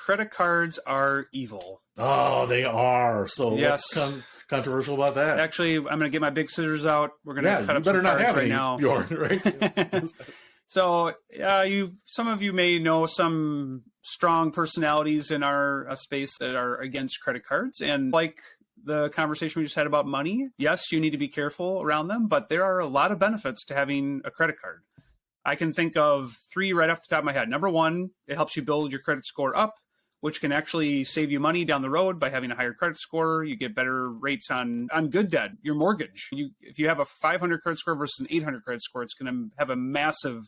credit cards are evil. Oh, they are. So Yes. what's controversial about that? Actually, I'm going to get my big scissors out. We're going to cut up some cards right now. Right? So, some of you may know some strong personalities in our space that are against credit cards. And like the conversation we just had about money, yes, you need to be careful around them, but there are a lot of benefits to having a credit card. I can think of 3 right off the top of my head. Number 1, it helps you build your credit score up, which can actually save you money down the road by having a higher credit score. You get better rates on good debt, your mortgage. If you have a 500 credit score versus an 800 credit score, it's going to have a massive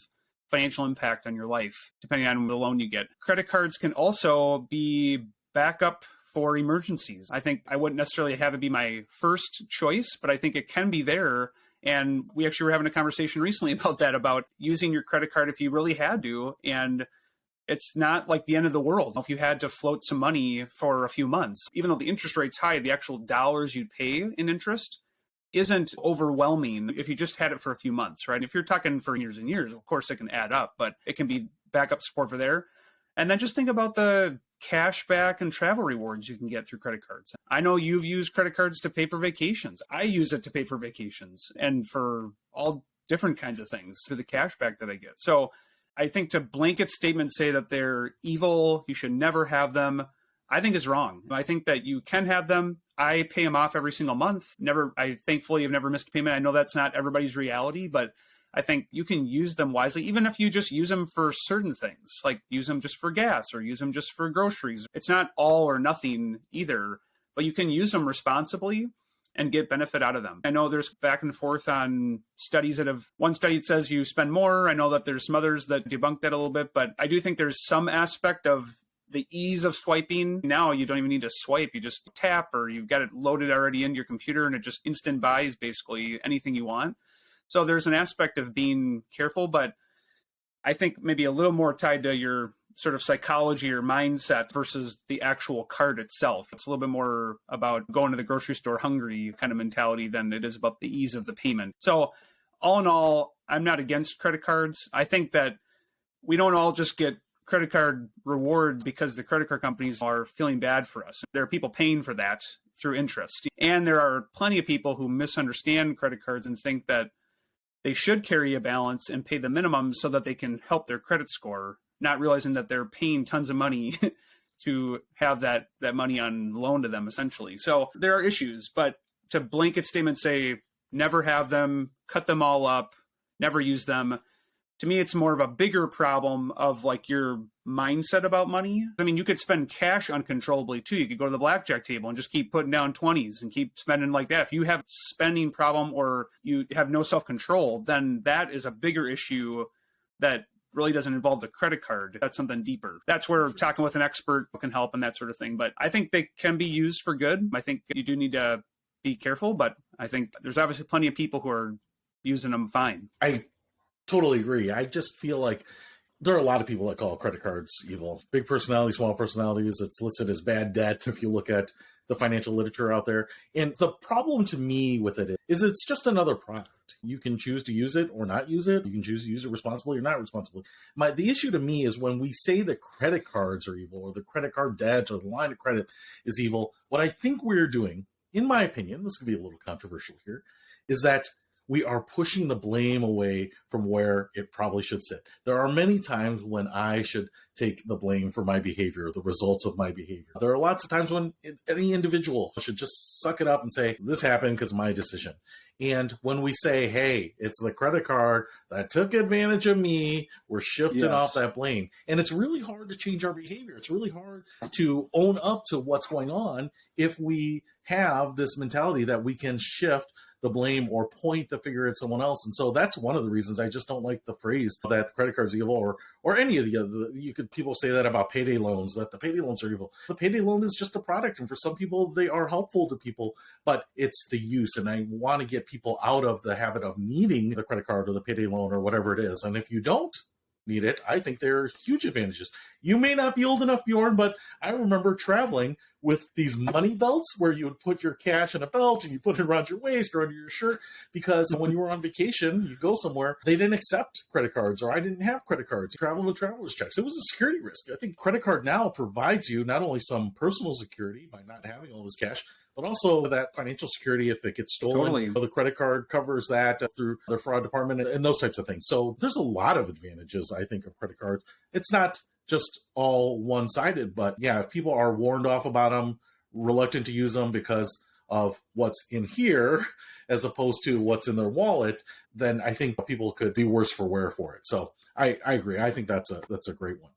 financial impact on your life, depending on the loan you get. Credit cards can also be backup for emergencies. I think I wouldn't necessarily have it be my first choice, but I think it can be there. And we actually were having a conversation recently about that, about using your credit card if you really had to. And it's not like the end of the world. If you had to float some money for a few months, even though the interest rate's high, the actual dollars you'd pay in interest isn't overwhelming if you just had it for a few months, right? If you're talking for years and years, of course it can add up, but it can be backup support for there. And then just think about the cash back and travel rewards you can get through credit cards. I know you've used credit cards to pay for vacations. I use it to pay for vacations and for all different kinds of things through the cash back that I get. So I think to blanket statement say that they're evil, you should never have them, I think is wrong. I think that you can have them. I pay them off every single month. I thankfully have never missed a payment. I know that's not everybody's reality, but I think you can use them wisely, even if you just use them for certain things, like use them just for gas or use them just for groceries. It's not all or nothing either, but you can use them responsibly and get benefit out of them. I know there's back and forth on studies one study that says you spend more. I know that there's some others that debunk that a little bit, but I do think there's some aspect of the ease of swiping. Now you don't even need to swipe. You just tap, or you've got it loaded already into your computer and it just instant buys basically anything you want. So there's an aspect of being careful, but I think maybe a little more tied to your sort of psychology or mindset versus the actual card itself. It's a little bit more about going to the grocery store hungry kind of mentality than it is about the ease of the payment. So all in all, I'm not against credit cards. I think that we don't all just get credit card rewards because the credit card companies are feeling bad for us. There are people paying for that through interest. And there are plenty of people who misunderstand credit cards and think that they should carry a balance and pay the minimum so that they can help their credit score, not realizing that they're paying tons of money to have that money on loan to them, essentially. So there are issues, but to blanket statement say, never have them, cut them all up, never use them, to me, it's more of a bigger problem of like your mindset about money. I mean, you could spend cash uncontrollably too. You could go to the blackjack table and just keep putting down 20s and keep spending like that. If you have a spending problem or you have no self-control, then that is a bigger issue that really doesn't involve the credit card. That's something deeper. That's where talking with an expert can help and that sort of thing. But I think they can be used for good. I think you do need to be careful, but I think there's obviously plenty of people who are using them fine. I totally agree. I just feel like there are a lot of people that call credit cards evil. Big personalities, small personalities. It's listed as bad debt if you look at the financial literature out there. And the problem to me with it is it's just another product. You can choose to use it or not use it. You can choose to use it responsibly or not responsibly. The issue to me is when we say that credit cards are evil or the credit card debt or the line of credit is evil, what I think we're doing, in my opinion, this could be a little controversial here, is that we are pushing the blame away from where it probably should sit. There are many times when I should take the blame for my behavior, the results of my behavior. There are lots of times when any individual should just suck it up and say, this happened because of my decision. And when we say, hey, it's the credit card that took advantage of me, we're shifting off that blame. And it's really hard to change our behavior. It's really hard to own up to what's going on if we have this mentality that we can shift the blame or point the finger at someone else. And so that's one of the reasons I just don't like the phrase that the credit card's evil or any of the other. People say that about payday loans, that the payday loans are evil. The payday loan is just a product. And for some people, they are helpful to people, but it's the use. And I want to get people out of the habit of needing the credit card or the payday loan or whatever it is. And if you don't, need it, I think they're huge advantages. You may not be old enough, Bjorn, but I remember traveling with these money belts where you would put your cash in a belt and you put it around your waist or under your shirt, because when you were on vacation, you go somewhere, they didn't accept credit cards, or I didn't have credit cards. Traveling with traveler's checks. It was a security risk. I think credit card now provides you not only some personal security by not having all this cash, but also that financial security if it gets stolen. Totally. The credit card covers that through the fraud department and those types of things. So there's a lot of advantages, I think, of credit cards. It's not just all one-sided, but yeah, if people are warned off about them, reluctant to use them because of what's in here as opposed to what's in their wallet, then I think people could be worse for wear for it. So I agree. I think that's a great one.